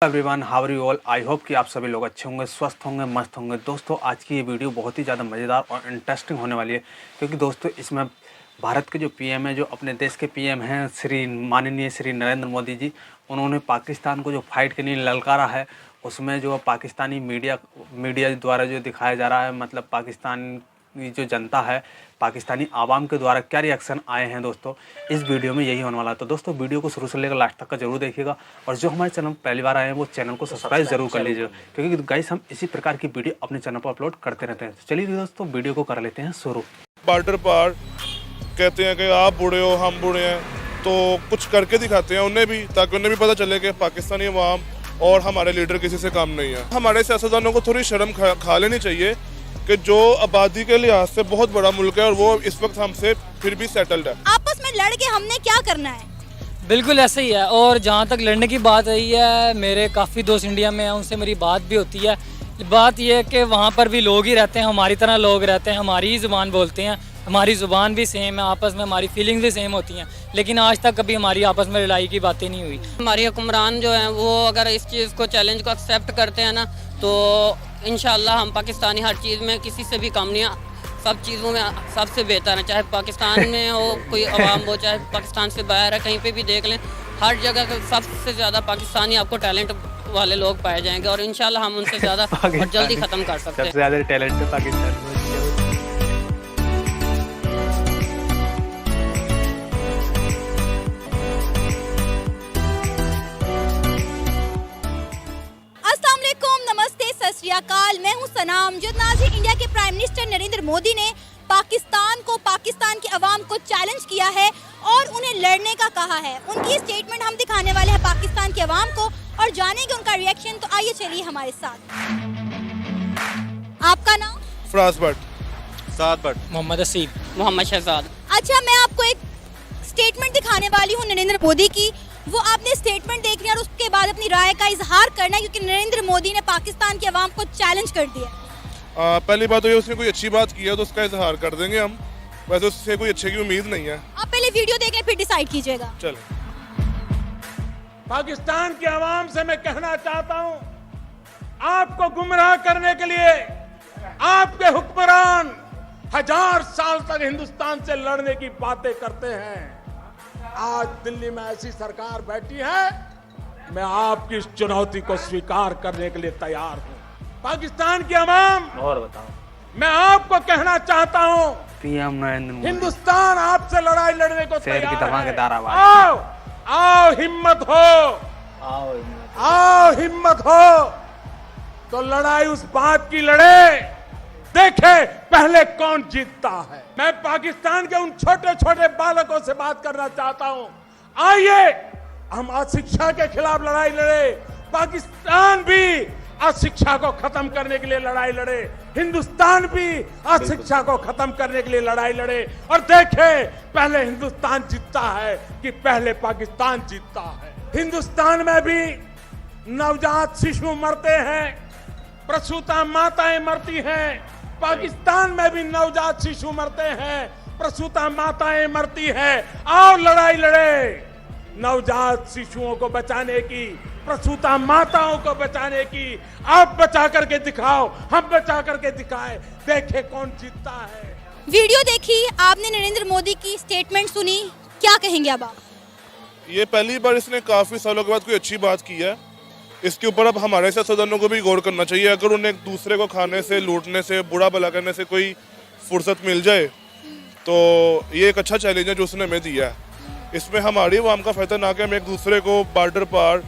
Everyone, how are you all. I hope कि आप सभी लोग अच्छे होंगे, स्वस्थ होंगे, मस्त होंगे। दोस्तों, आज की ये वीडियो बहुत ही ज़्यादा मज़ेदार और इंटरेस्टिंग होने वाली है, क्योंकि दोस्तों इसमें भारत के जो पीएम है, जो अपने देश के पीएम हैं, माननीय श्री नरेंद्र मोदी जी, उन्होंने पाकिस्तान को जो फाइट के लिए ललकारा है, उसमें जो पाकिस्तानी मीडिया द्वारा जो दिखाया जा रहा है, मतलब पाकिस्तान की जो जनता है, पाकिस्तानी आवाम के द्वारा क्या रिएक्शन आए हैं दोस्तों, इस वीडियो में यही होने वाला है। तो दोस्तों वीडियो को शुरू से लेकर लास्ट तक का जरूर देखिएगा, और जो हमारे चैनल पहली बार आए हैं वो चैनल को सब्सक्राइब जरूर कर लीजिएगा, क्योंकि गाइस हम इसी प्रकार की वीडियो अपने चैनल पर अपलोड करते रहते हैं। चलिए दोस्तों वीडियो को कर लेते हैं शुरू। बॉर्डर पार कहते हैं कि आप बूढ़े हो हम बूढ़े हैं, तो कुछ करके दिखाते हैं उन्हें भी, ताकि उन्हें भी पता चले कि पाकिस्तानी अवाम और हमारे लीडर किसी से काम नहीं है। हमारे सियासतदानों को थोड़ी शर्म खा लेनी चाहिए कि जो आबादी के लिहाज से बहुत बड़ा मुल्क है और वो इस वक्त हमसे फिर भी सेटल्ड है। आपस में लड़ के हमने क्या करना है? बिल्कुल ऐसे ही है। और जहाँ तक लड़ने की बात रही है, मेरे काफ़ी दोस्त इंडिया में हैं, उनसे मेरी बात भी होती है। बात यह है कि वहाँ पर भी लोग ही रहते हैं, हमारी तरह लोग रहते हैं, हमारी ही ज़ुबान बोलते हैं, हमारी ज़ुबान भी सेम है, आपस में हमारी फीलिंग्स भी सेम होती हैं, लेकिन आज तक कभी हमारी आपस में लड़ाई की बातें नहीं हुई। हमारे हुक्मरान जो हैं वो अगर इस चीज़ को चैलेंज को एक्सेप्ट करते हैं ना, तो इंशाल्लाह हम पाकिस्तानी हर चीज़ में किसी से भी कम नहीं, सब चीज़ों में सबसे बेहतर है। चाहे पाकिस्तान में हो कोई अवाम हो, चाहे पाकिस्तान से बाहर है, कहीं पे भी देख लें, हर जगह सबसे ज़्यादा पाकिस्तानी आपको टैलेंट वाले लोग पाए जाएंगे, और इंशाल्लाह हम उनसे ज़्यादा और जल्दी ख़त्म कर सकते हैं। सबसे ज़्यादा टैलेंट है पाकिस्तान में। काल मैं हूं सनाम। जो नाज़रीन, इंडिया के प्राइम मिनिस्टर नरेंद्र मोदी ने पाकिस्तान की आवाम को चैलेंज किया है और उन्हें लड़ने का कहा है। उनकी स्टेटमेंट हम दिखाने वाले हैं पाकिस्तान की आवाम को और जानेंगे उनका रिएक्शन। तो आइए चलिए हमारे साथ। आपका नाम? फराज भट्ट, साद भट्ट, मोहम्मद असीम, मोहम्मद शहजाद। अच्छा, मैं आपको एक स्टेटमेंट दिखाने वाली हूँ नरेंद्र मोदी की, वो आपने स्टेटमेंट देखनी है और उसके बाद अपनी राय का इजहार करना है, क्योंकि नरेंद्र मोदी ने पाकिस्तान की आवाम को चैलेंज कर दिया। पहली बात तो ये, उसने कोई अच्छी बात की है तो उसका इजहार कर देंगे हम, वैसे उससे कोई अच्छे की उम्मीद नहीं है। आप पहले वीडियो देख लें फिर डिसाइड कीजिएगा। चलो, पाकिस्तान की आवाम से मैं कहना चाहता हूं, आपको गुमराह करने के लिए आपके हुक्मरान 1000 साल तक हिंदुस्तान से लड़ने की बातें करते हैं। आज दिल्ली में ऐसी सरकार बैठी है, मैं आपकी इस चुनौती को स्वीकार करने के लिए तैयार हूं। पाकिस्तान की आवाम, और बताओ, मैं आपको कहना चाहता हूं, पीएम नरेंद्र मोदी, हिंदुस्तान आपसे लड़ाई लड़ने को शेर की तैयार है। धमाकेदार आवाज। आओ हिम्मत हो, आओ हिम्मत हो, तो लड़ाई उस बात की लड़े, देखे पहले कौन जीतता है। मैं पाकिस्तान के उन छोटे छोटे बालकों से बात करना चाहता हूं, आइए हम अशिक्षा के खिलाफ लड़ाई लड़े। पाकिस्तान भी अशिक्षा को खत्म करने के लिए लड़ाई लड़े, हिंदुस्तान भी अशिक्षा को खत्म करने के लिए लड़ाई लड़े, और देखे पहले हिंदुस्तान जीतता है कि पहले पाकिस्तान जीतता है। हिंदुस्तान में भी नवजात शिशु मरते हैं, प्रसूता माताएं मरती हैं, पाकिस्तान में भी नवजात शिशु मरते हैं, प्रसूता माताएं मरती हैं। आओ लड़ाई लड़े, नवजात शिशुओं को बचाने की, प्रसूता माताओं को बचाने की। आप बचा करके दिखाओ, हम बचा करके दिखाएं, देखे कौन जीतता है। वीडियो देखी आपने, नरेंद्र मोदी की स्टेटमेंट सुनी, क्या कहेंगे अब आप? ये पहली बार इसने काफी सालों के बाद कोई अच्छी बात की है। इसके ऊपर अब हमारे सियासतदानों को भी गौर करना चाहिए। अगर उन्हें एक दूसरे को खाने से, लूटने से, बुरा भला करने से कोई फुर्सत मिल जाए, तो ये एक अच्छा चैलेंज है जो उसने हमें दिया है। इसमें हमारी आवाम का फायदा, ना कि हम एक दूसरे को बॉर्डर पार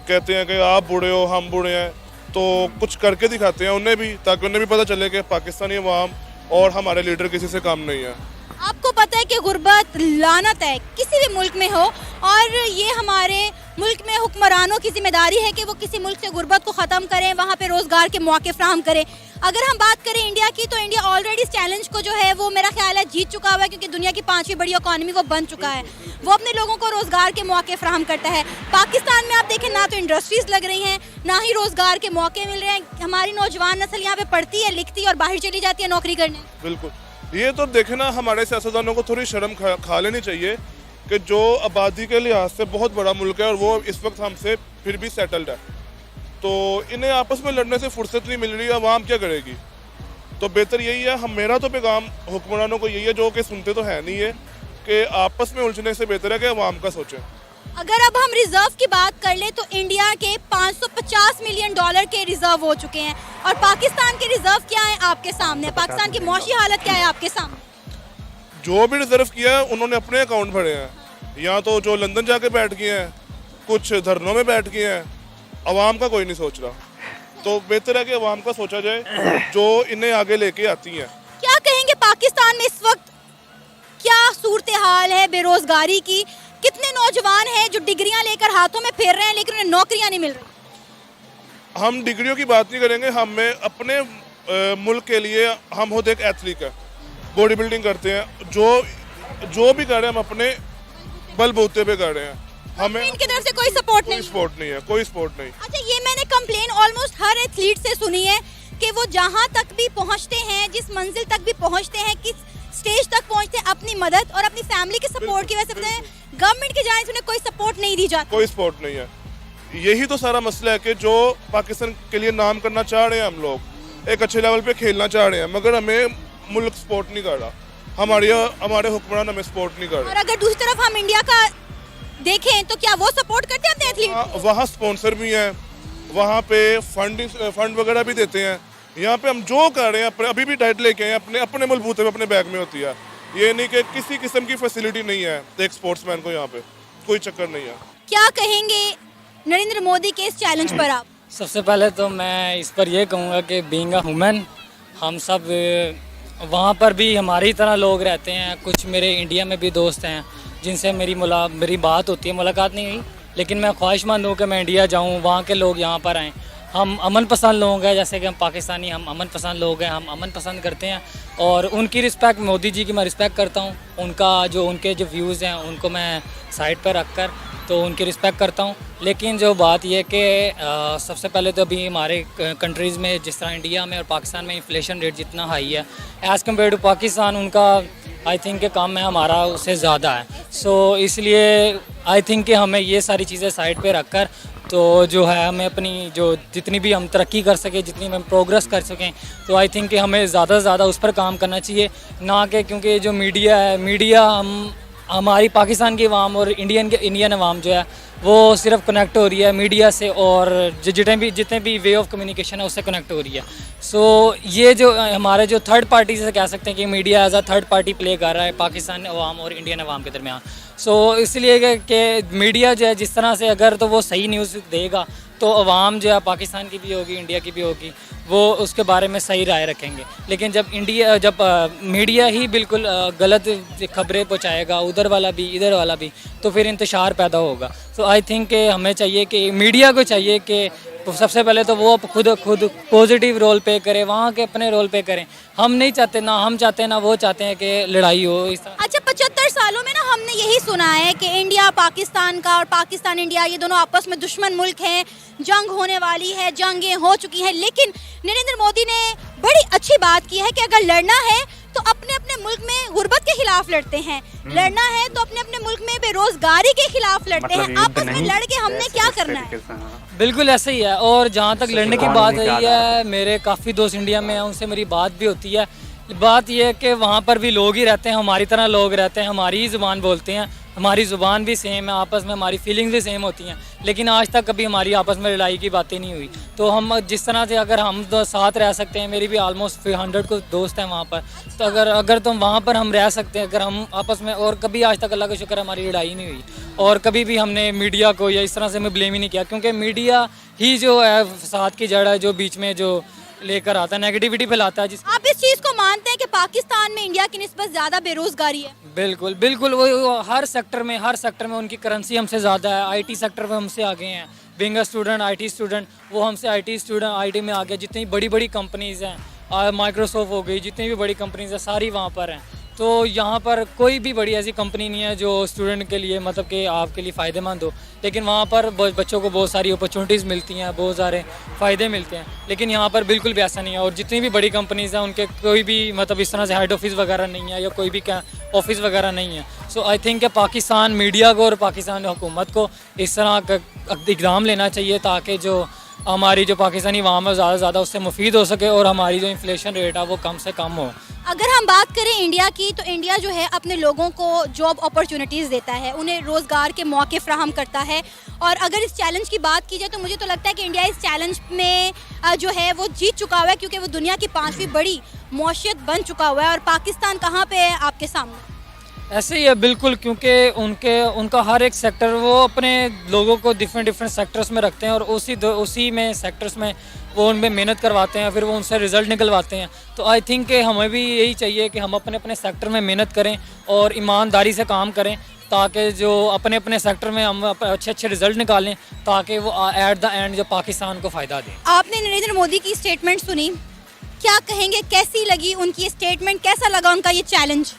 कहते हैं कि आप बूढ़े हो हम बूढ़े हैं, तो कुछ करके दिखाते हैं उन्हें भी, ताकि उन्हें भी पता चले कि पाकिस्तानी अवाम और हमारे लीडर किसी से काम नहीं है। आपको पता है कि गुर्बत लानत है किसी भी मुल्क में हो, और ये हमारे मुल्क में हुक्मरानों की जिम्मेदारी है कि वो किसी मुल्क से गुर्बत को ख़त्म करें, वहाँ पे रोज़गार के मौके फ्राहम करें। अगर हम बात करें इंडिया की, तो इंडिया ऑलरेडी इस चैलेंज को जो है वो मेरा ख्याल है जीत चुका हुआ है, क्योंकि दुनिया की 5वीं बड़ी इकॉनमी वो बन चुका है। वो अपने लोगों को रोज़गार के मौके फ्राहम करता है। पाकिस्तान में आप देखें, ना तो इंडस्ट्रीज़ लग रही हैं, ना ही रोज़गार के मौके मिल रहे हैं। हमारी नौजवान नस्ल यहाँ पे पढ़ती है, लिखती है और बाहर चली जाती है नौकरी करने। बिल्कुल, ये तो देखे ना, हमारे सियासतदानों को थोड़ी शर्म खा लेनी चाहिए कि जो आबादी के लिहाज से बहुत बड़ा मुल्क है और वो इस वक्त हमसे फिर भी सेटल्ड है, तो इन्हें आपस में लड़ने से फुर्सत नहीं मिल रही, आवाम क्या करेगी। तो बेहतर यही है, हम मेरा तो पैगाम हुक्मरानों को यही है, जो कि सुनते तो है नहीं है, कि आपस में उलझने से बेहतर है कि आवाम का सोचें। अगर अब हम रिजर्व की बात कर ले तो इंडिया के 550 मिलियन डॉलर के रिजर्व हो चुके हैं और पाकिस्तान के रिजर्व क्या है आपके सामने, पाकिस्तान की मौशी हालत क्या है आपके सामने। जो भी रिजर्व किया है उन्होंने अपने अकाउंट भरे हैं, या तो जो लंदन जाके बैठ गए हैं, कुछ धरनों में बैठ गए हैं, आवाम का कोई नहीं सोच रहा। तो बेहतर है कि आवाम का सोचा जाए जो इन्हें आगे लेके आती हैं। क्या कहेंगे पाकिस्तान में इस वक्त क्या सूरत हाल है बेरोजगारी की, कितने नौजवान हैं जो डिग्रियां लेकर हाथों में फेर रहे हैं लेकिन उन्हें नौकरियां नहीं मिल रही। हम डिग्रियों की बात नहीं करेंगे, हमें अपने मुल्क के लिए, हम खुद एक एथलीट है, बॉडी बिल्डिंग करते हैं, जो भी कर रहे हैं हम अपने बलबूते पे कर रहे हैं, हमें इनकी तरफ से कोई सपोर्ट कोई नहीं। सपोर्ट नहीं है, कोई सपोर्ट नहीं। अच्छा, ये मैंने कंप्लेन ऑलमोस्ट हर एथलीट से सुनी है कि वो जहां तक भी पहुंचते हैं, जिस मंजिल तक भी पहुंचते हैं, किस स्टेज तक पहुंचते हैं, अपनी मदद और अपनी फैमिली के सपोर्ट की वजह से गवर्नमेंट की जानिब से उन्हें कोई सपोर्ट नहीं दी जाती। कोई सपोर्ट नहीं है। यही तो सारा मसला है कि जो पाकिस्तान के लिए नाम करना चाह रहे हैं, हम लोग एक अच्छे लेवल पे खेलना चाह रहे हैं, मगर हमें मुल्क सपोर्ट नहीं कर रहा, हमारे हुक्मरान हमें सपोर्ट नहीं कर रहे। और अगर दूसरी तरफ हम इंडिया का देखें तो क्या वो सपोर्ट करते हैं अपने एथलीट? वहाँ स्पॉन्सर भी हैं, वहाँ पे फंड वगैरह भी देते हैं। यहाँ पे हम जो कर रहे हैं अपने, अभी भी डाइट लेके आए अपने बलबूते पे, अपने बैग में होती है। ये नहीं कि किसी किस्म की फैसिलिटी नहीं है एक स्पोर्ट्समैन को, यहाँ पे कोई चक्कर नहीं है। क्या कहेंगे नरेंद्र मोदी के इस चैलेंज पर आप? सबसे पहले तो मैं इस पर यह कहूँगा कि बीइंग अ ह्यूमन, हम सब वहाँ पर भी हमारी तरह लोग रहते हैं। कुछ मेरे इंडिया में भी दोस्त हैं जिनसे मेरी बात होती है, मुलाकात नहीं हुई, लेकिन मैं ख्वाहिशमंद हूँ कि मैं इंडिया जाऊँ, वहाँ के लोग यहाँ पर आएँ। हम अमन पसंद लोग हैं, जैसे कि हम पाकिस्तानी, हम अमन पसंद लोग हैं, हम अमन पसंद करते हैं और उनकी रिस्पेक्ट, मोदी जी की मैं रिस्पेक्ट करता हूँ। उनके जो व्यूज़ हैं उनको मैं साइड पर रख कर तो उनकी रिस्पेक्ट करता हूँ। लेकिन जो बात यह कि सबसे पहले तो अभी हमारे कंट्रीज़ में, जिस तरह इंडिया में और पाकिस्तान में इन्फ्लेशन रेट जितना हाई है एज़ कम्पेयर टू पाकिस्तान, उनका आई थिंक कि काम में हमारा उससे ज़्यादा है। सो इसलिए आई थिंक कि हमें ये सारी चीज़ें साइड पे रख कर तो जो है हमें अपनी जो जितनी भी हम तरक्की कर सकें, जितनी हम प्रोग्रेस कर सकें, तो आई थिंक कि हमें ज़्यादा से ज़्यादा उस पर काम करना चाहिए। ना कि क्योंकि जो मीडिया है, मीडिया हमारी पाकिस्तान की आवाम और इंडियन आवाम जो है वो सिर्फ कनेक्ट हो रही है मीडिया से और जितने भी वे ऑफ कम्युनिकेशन है उससे कनेक्ट हो रही है। सो ये जो हमारे जो थर्ड पार्टी से कह सकते हैं कि media as a third party play कर रहा है पाकिस्तान अवाम और इंडियन अवाम के दरमियान। सो इसलिए कि मीडिया जो है जिस तरह से अगर तो वो सही न्यूज़ देगा तो अवाम जो है पाकिस्तान की भी होगी, इंडिया की भी होगी, वो उसके बारे में सही राय रखेंगे। लेकिन जब मीडिया ही बिल्कुल गलत खबरें पहुंचाएगा, उधर वाला भी इधर वाला भी, तो फिर इंतशार पैदा होगा। सो आई थिंक कि हमें चाहिए कि मीडिया को चाहिए कि सबसे पहले तो वो खुद पॉजिटिव रोल पे करे, वहाँ के अपने रोल पे करें। हम नहीं चाहते, ना हम चाहते हैं ना वो चाहते हैं कि लड़ाई हो इस तरह। अच्छा, 75 सालों में ना हमने यही सुना है कि इंडिया पाकिस्तान का और पाकिस्तान इंडिया ये दोनों आपस में दुश्मन मुल्क हैं, जंग होने वाली है, जंगें हो चुकी हैं। लेकिन नरेंद्र मोदी ने बड़ी अच्छी बात की है कि अगर लड़ना है तो अपने अपने मुल्क में गुर्बत के खिलाफ लड़ते हैं, लड़ना है तो अपने अपने मुल्क में बेरोजगारी के खिलाफ लड़ते हैं। आपस में लड़ के हमने क्या करना है? बिल्कुल ऐसे ही है। और जहाँ तक लड़ने की बात आई है, मेरे काफ़ी दोस्त इंडिया में हैं, उनसे मेरी बात भी होती है। बात यह है कि वहाँ पर भी लोग ही रहते हैं, हमारी तरह लोग रहते हैं, हमारी ही ज़ुबान बोलते हैं, हमारी ज़ुबान भी सेम है, आपस में हमारी फीलिंग्स भी सेम होती हैं। लेकिन आज तक कभी हमारी आपस में लड़ाई की बातें नहीं हुई। तो हम जिस तरह से अगर हम तो साथ रह सकते हैं, मेरी भी ऑलमोस्ट 100 को दोस्त हैं वहाँ पर, तो अगर तो वहाँ पर हम रह सकते हैं, अगर हम आपस में, और कभी आज तक अल्लाह का शुक्र हमारी लड़ाई नहीं हुई। और कभी भी हमने मीडिया को या इस तरह से हमें ब्लेम ही नहीं किया, क्योंकि मीडिया ही जो है फसाद की जड़ है, जो बीच में जो लेकर आता है, नेगेटिविटी फैलाता है। आप इस चीज़ को मानते हैं कि पाकिस्तान में इंडिया की निस्बत ज़्यादा बेरोजगारी है? बिल्कुल बिल्कुल, वो हर सेक्टर में उनकी करेंसी हमसे ज़्यादा है। आईटी सेक्टर में हमसे आगे हैं, being a student, IT student, वो हमसे आईटी में आगे। जितनी बड़ी बड़ी कंपनीज़ हैं, माइक्रोसॉफ्ट हो गई, जितनी भी बड़ी कंपनीज़ हैं सारी वहाँ पर हैं। तो यहाँ पर कोई भी बड़ी ऐसी कंपनी नहीं है जो स्टूडेंट के लिए मतलब कि आपके लिए फ़ायदेमंद हो, लेकिन वहाँ पर बच्चों को बहुत सारी अपॉर्चुनिटीज़ मिलती हैं, बहुत सारे फ़ायदे मिलते हैं, लेकिन यहाँ पर बिल्कुल भी ऐसा नहीं है। और जितनी भी बड़ी कंपनीज़ हैं उनके कोई भी मतलब इस तरह से हेड ऑफिस वगैरह नहीं है या कोई भी ऑफिस वगैरह नहीं है। सो आई थिंक कि पाकिस्तान मीडिया को और पाकिस्तान हुकूमत को इस तरह का इक़दाम लेना चाहिए ताकि जो हमारी जो पाकिस्तानी अवाम है ज़्यादा से ज़्यादा उससे मुफीद हो सके और हमारी जो इन्फ्लेशन रेट है वो कम से कम हो। अगर हम बात करें इंडिया की, तो इंडिया जो है अपने लोगों को जॉब अपॉर्चुनिटीज़ देता है, उन्हें रोज़गार के मौके फ्राहम करता है। और अगर इस चैलेंज की बात की जाए तो मुझे तो लगता है कि इंडिया इस चैलेंज में जो है वो जीत चुका हुआ है, क्योंकि वो दुनिया की 5वीं बड़ी मौशियत बन चुका हुआ है। और पाकिस्तान कहाँ पे है आपके सामने? ऐसे ही है बिल्कुल, क्योंकि उनका हर एक सेक्टर वो अपने लोगों को डिफरेंट सेक्टर्स में रखते हैं और उसी में सेक्टर्स में वो उनमें मेहनत करवाते हैं, फिर वो उनसे रिज़ल्ट निकलवाते हैं। तो आई थिंक कि हमें भी यही चाहिए कि हम अपने अपने सेक्टर में मेहनत करें और ईमानदारी से काम करें ताकि जो अपने अपने सेक्टर में हम अच्छे अच्छे रिज़ल्ट निकालें ताकि वो एट द एंड जो पाकिस्तान को फ़ायदा दें। आपने नरेंद्र मोदी की स्टेटमेंट सुनी, क्या कहेंगे, कैसी लगी उनकी स्टेटमेंट, कैसा लगा उनका ये चैलेंज?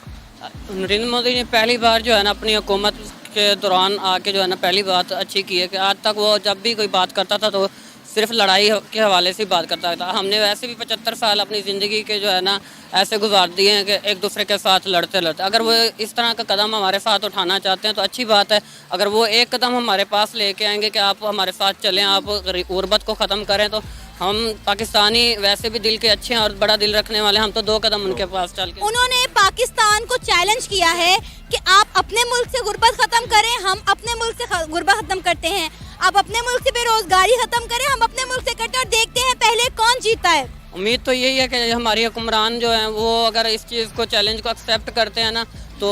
नरेंद्र मोदी ने पहली बार जो है ना अपनी हुकूमत के दौरान आके जो है ना पहली बात अच्छी की है कि आज तक वो जब भी कोई बात करता था तो सिर्फ लड़ाई के हवाले से बात करता था। हमने वैसे भी 75 साल अपनी ज़िंदगी के जो है ना ऐसे गुजार दिए हैं कि एक दूसरे के साथ लड़ते लड़ते। अगर वो इस तरह का कदम हमारे साथ उठाना चाहते हैं तो अच्छी बात है। अगर वो एक कदम हमारे पास लेके आएंगे कि आप हमारे साथ चलें, आप गुर्बत को ख़त्म करें, तो हम पाकिस्तानी वैसे भी दिल के अच्छे हैं और बड़ा दिल रखने वाले, हम तो 2 कदम उनके पास चल के। उन्होंने पाकिस्तान को चैलेंज किया है कि आप अपने मुल्क से गुर्बत ख़त्म करें, हम अपने मुल्क से गुर्बत ख़त्म करते हैं। आप अपने मुल्क से बेरोजगारी ख़त्म करें, हम अपने मुल्क से कट्टर, देखते हैं पहले कौन जीता है। उम्मीद तो यही है कि हमारी हुक्मरान जो हैं वो अगर इस चीज़ को चैलेंज को एक्सेप्ट करते हैं ना तो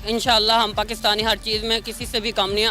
इंशाल्लाह हम पाकिस्तानी हर चीज़ में किसी से भी कम नहीं,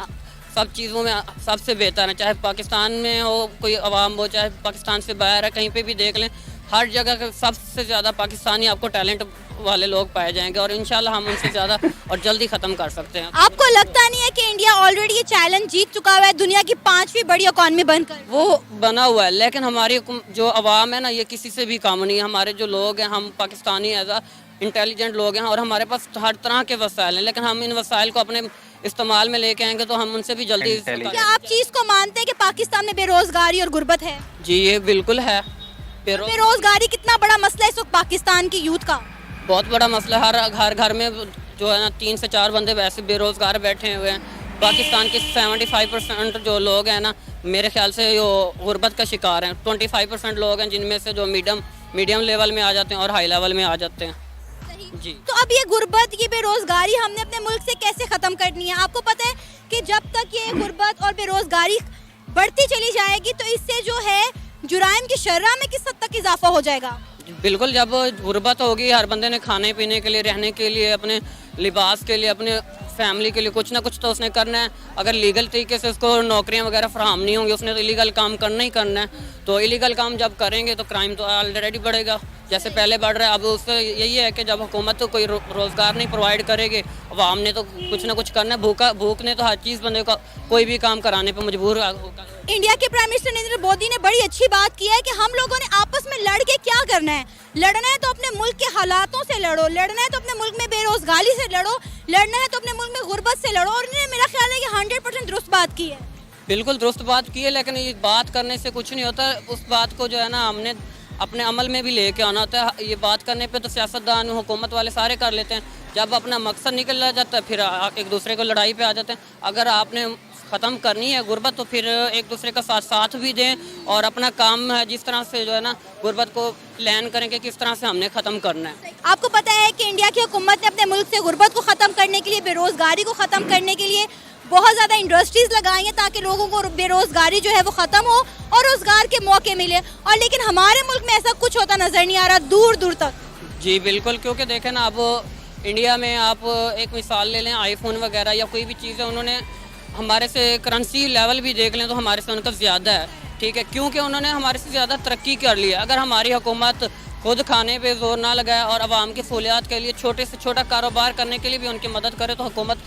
सब चीज़ों में सबसे बेहतर है। चाहे पाकिस्तान में हो कोई अवाम हो, चाहे पाकिस्तान से बाहर है, कहीं पे भी देख लें, हर जगह सबसे ज़्यादा पाकिस्तानी आपको टैलेंट वाले लोग पाए जाएंगे और इंशाल्लाह हम उनसे ज़्यादा और जल्दी ख़त्म कर सकते हैं। आपको लगता नहीं है कि इंडिया ऑलरेडी ये चैलेंज जीत चुका हुआ है, दुनिया की 5वीं बड़ी इकॉनमी बनकर? वो बना हुआ है, लेकिन हमारी जो अवाम है ना ये किसी से भी कम नहीं है। हमारे जो लोग हैं, हम पाकिस्तानी एज आ इंटेलिजेंट लोग हैं और हमारे पास हर तरह के वसाइल हैं, लेकिन हम इन वसाइल को अपने इस्तेमाल में लेके आएंगे तो हम उनसे भी जल्दी। क्या आप चीज़ को मानते हैं कि पाकिस्तान में बेरोजगारी और गुर्बत है? जी ये बिल्कुल है। बेरोजगारी कितना बड़ा मसला है इस वक्त पाकिस्तान की यूथ का? बहुत बड़ा मसला, हर घर में जो है ना 3 से 4 बंदे वैसे बेरोजगार बैठे हुए हैं। पाकिस्तान के 75% जो लोग हैं ना मेरे ख्याल से जो गुर्बत का शिकार हैं। 25% लोग हैं जिनमें से जो मीडियम लेवल में आ जाते हैं और हाई लेवल में आ जाते हैं। जी तो अब ये गुर्बत, ये बेरोजगारी हमने अपने मुल्क से कैसे ख़त्म करनी है? आपको पता है कि जब तक ये गुर्बत और बेरोजगारी बढ़ती चली जाएगी तो इससे जो है जुराइम की शर्रा में किस हद तक इजाफा हो जाएगा? बिल्कुल, जब गुर्बत होगी, हर बंदे ने खाने पीने के लिए, रहने के लिए, अपने लिबास के लिए, अपने फैमिली के लिए कुछ ना कुछ तो उसने करना है। अगर लीगल तरीके से उसको नौकरियां वगैरह फराहम नहीं होंगी, उसने तो इलीगल काम करना ही करना है। तो इलीगल काम जब करेंगे तो क्राइम तो ऑलरेडी बढ़ेगा, जैसे पहले बढ़ रहा है। अब उससे यही है कि जब हुकूमत तो कोई रोज़गार नहीं प्रोवाइड करेगी, अवाम ने तो कुछ ना कुछ करना है। भूख ने तो हर चीज़ बंदे को कोई भी काम कराने पर मजबूर होगा। इंडिया के प्राइम मिनिस्टर नरेंद्र मोदी ने बड़ी अच्छी बात की है कि हम लोगों ने आपस में लड़ के क्या करना है। लड़ना है तो अपने मुल्क के हालातों से लड़ो, लड़ना है तो अपने मुल्क में बेरोजगारी से लड़ो, लड़ना है तो अपने मुल्क में गुर्बत से लड़ो। और इन्होंने मेरा ख्याल है कि 100% दुरुस्त बात की है। बिल्कुल दुरुस्त बात की है, लेकिन ये बात करने से कुछ नहीं होता। उस बात को जो है ना हमने अपने अमल में भी लेके आना होता है। ये बात करने पे तो सियासतदान, हुकूमत वाले सारे कर लेते हैं, जब अपना मकसद निकल जाता है फिर एक दूसरे को लड़ाई पे आ जाते हैं। अगर आपने ख़त्म करनी है गुर्बत तो फिर एक दूसरे का साथ भी दें और अपना काम है जिस तरह से जो है ना गुर्बत को प्लान करें कि किस तरह से हमने ख़त्म करना है। आपको पता है कि इंडिया की हुकूमत ने अपने मुल्क से गुर्बत को ख़त्म करने के लिए, बेरोज़गारी को ख़त्म करने के लिए बहुत ज़्यादा इंडस्ट्रीज़ लगाई हैं ताकि लोगों को बेरोज़गारी जो है वो ख़त्म हो और रोज़गार के मौके मिले। और लेकिन हमारे मुल्क में ऐसा कुछ होता नज़र नहीं आ रहा दूर दूर तक। जी बिल्कुल, क्योंकि देखें ना, अब इंडिया में आप एक मिसाल ले लें, आईफोन वगैरह या कोई भी चीज़ है, उन्होंने हमारे से करेंसी लेवल भी देख लें तो हमारे से उनका ज़्यादा है। ठीक है, क्योंकि उन्होंने हमारे से ज़्यादा तरक्की कर ली है। अगर हमारी हुकूमत खुद खाने पे जोर ना लगाए और आवाम की सहूलियात के लिए छोटे से छोटा कारोबार करने के लिए भी उनकी मदद करे तो हुकूमत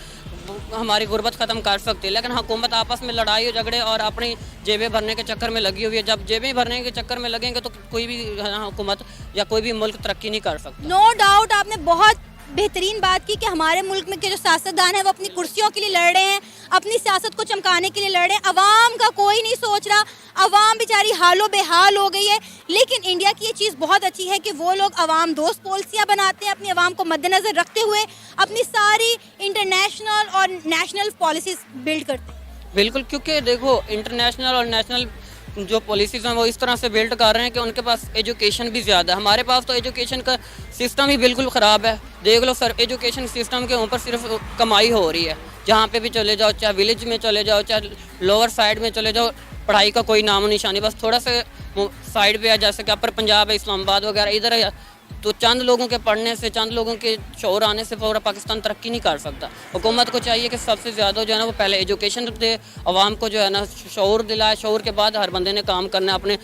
हमारी गुर्बत ख़त्म कर सकती है। लेकिन हुकूमत आपस में लड़ाई झगड़े और अपनी जेबें भरने के चक्कर में लगी हुई है। जब जेबें भरने के चक्कर में लगेंगे तो कोई भी हुकूमत या कोई भी मुल्क तरक्की नहीं कर सकता। नो डाउट आपने बहुत बेहतरीन बात की कि हमारे मुल्क में के जो सियासतदान हैं वो अपनी कुर्सियों के लिए लड़ रहे हैं, अपनी सियासत को चमकाने के लिए लड़ रहे हैं। अवाम का कोई नहीं सोच रहा, अवाम बेचारी हालो बेहाल हो गई है। लेकिन इंडिया की ये चीज़ बहुत अच्छी है कि वो लोग अवाम दोस्त पॉलिसियाँ बनाते हैं, अपनी अवाम को मद्देनज़र रखते हुए अपनी सारी इंटरनेशनल और नेशनल पॉलिसीज़ बिल्ड करते हैं। बिल्कुल, क्योंकि देखो इंटरनेशनल और नेशनल जो पॉलिसीज़ हैं वो इस तरह से बिल्ड कर रहे हैं कि उनके पास एजुकेशन भी ज़्यादा है। हमारे पास तो एजुकेशन का सिस्टम ही बिल्कुल ख़राब है। देख लो सर, एजुकेशन सिस्टम के ऊपर सिर्फ कमाई हो रही है। जहाँ पे भी चले जाओ, चाहे विलेज में चले जाओ, चाहे लोअर साइड में चले जाओ, पढ़ाई का कोई नामो निशानी। बस थोड़ा सा साइड पे है, जैसे कि अपर पंजाब है, इस्लामाबाद वगैरह इधर है, तो चंद लोगों के पढ़ने से, चंद लोगों के शौर आने से पूरा पाकिस्तान तरक्की नहीं कर सकता। हुकूमत को चाहिए कि सबसे ज़्यादा जो है ना वो पहले एजुकेशन दे, आवाम को जो है ना शौर दिलाए। शौर के बाद हर बंदे ने काम करना है अपने,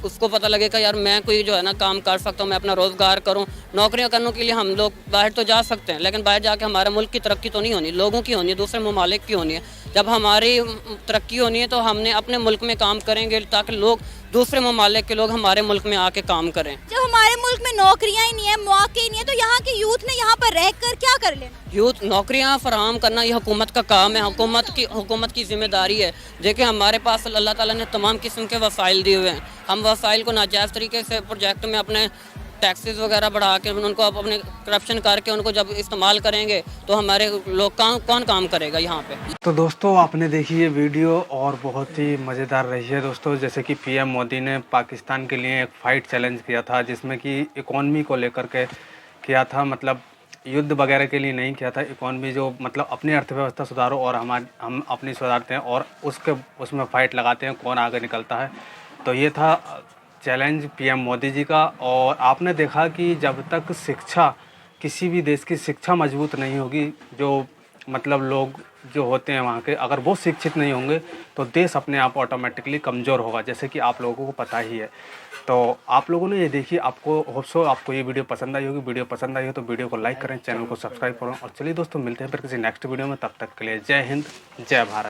उसको पता लगेगा यार मैं कोई जो है ना काम कर सकता हूँ, मैं अपना रोज़गार करूँ। नौकरियाँ करने के लिए हम लोग बाहर तो जा सकते हैं, लेकिन बाहर जाके हमारे मुल्क की तरक्की तो नहीं होनी, लोगों की होनी है, दूसरे ममालिक की होनी है। जब हमारी तरक्की होनी है तो हमने अपने मुल्क में काम करेंगे ताकि लोग, दूसरे ममालिक के लोग हमारे मुल्क में आके काम करें। जब हमारे मुल्क में नौकरियां ही नहीं है, मौके ही नहीं है, तो यहाँ के यूथ ने यहाँ पर रहकर क्या कर लेना? यूथ नौकरियां फराहम करना ये हुकूमत का काम है, हुकूमत की जिम्मेदारी है। देखिए हमारे पास अल्लाह ताला ने तमाम किस्म के वसाइल दिए हुए हैं। हम वसाइल को नाजायज़ तरीके से प्रोजेक्ट में अपने टैक्सेस वगैरह बढ़ा के उनको अपने करप्शन करके उनको जब इस्तेमाल करेंगे तो हमारे लोग कौन काम करेगा यहाँ पे। तो दोस्तों आपने देखी ये वीडियो और बहुत ही मज़ेदार रही है दोस्तों। जैसे कि पीएम मोदी ने पाकिस्तान के लिए एक फ़ाइट चैलेंज किया था, जिसमें कि इकॉनमी को लेकर के किया था, मतलब युद्ध वगैरह के लिए नहीं किया था। इकॉनमी जो मतलब अपनी अर्थव्यवस्था सुधारो और हम अपनी सुधारते हैं और उसमें फ़ाइट लगाते हैं कौन आगे निकलता है। तो ये था चैलेंज पीएम मोदी जी का। और आपने देखा कि जब तक शिक्षा, किसी भी देश की शिक्षा मजबूत नहीं होगी, जो मतलब लोग जो होते हैं वहाँ के, अगर वो शिक्षित नहीं होंगे तो देश अपने आप ऑटोमेटिकली कमज़ोर होगा, जैसे कि आप लोगों को पता ही है। तो आप लोगों ने ये देखी, आपको होप सो आपको ये वीडियो पसंद आई होगी। वीडियो पसंद आई हो तो वीडियो को लाइक करें, चैनल को सब्सक्राइब करें। और चलिए दोस्तों मिलते हैं फिर किसी नेक्स्ट वीडियो में, तब तक के लिए जय हिंद, जय भारत।